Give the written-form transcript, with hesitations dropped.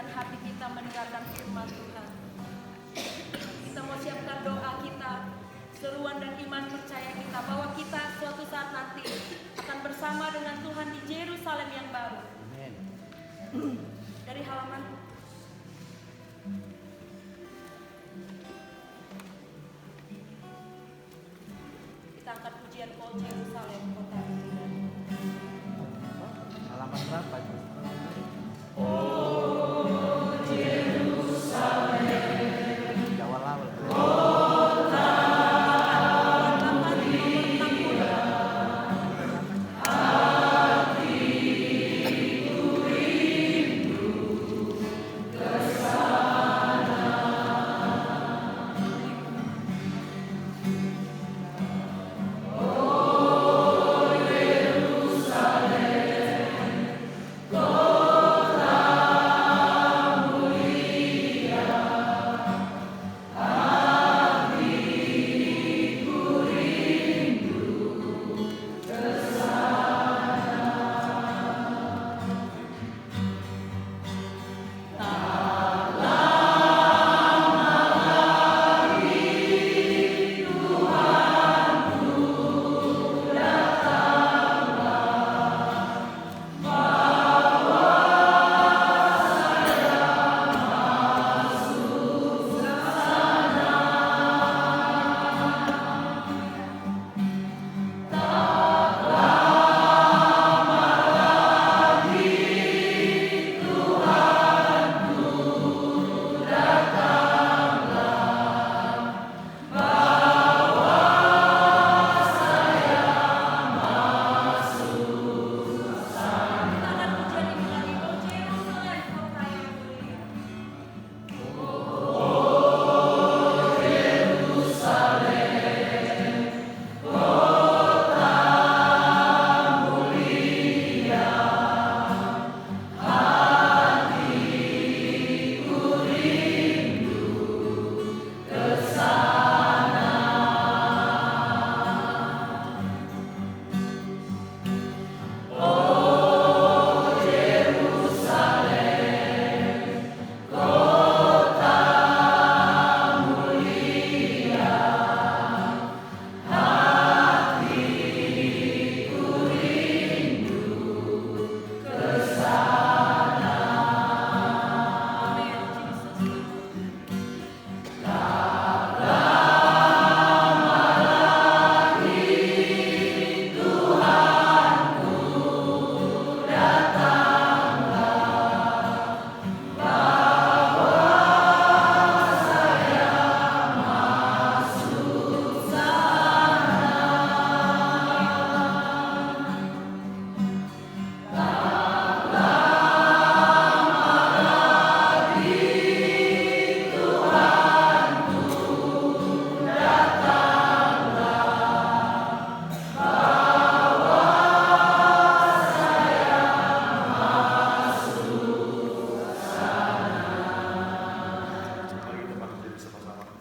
siapkan hati kita mendengarkan firman Tuhan. Kita mau siapkan doa kita, seruan dan iman percaya kita bahwa kita suatu saat nanti akan bersama dengan Tuhan di Yerusalem yang baru. Amin. Dari halaman kita angkat pujian Kol Yerusalem kota. Halaman berapa itu?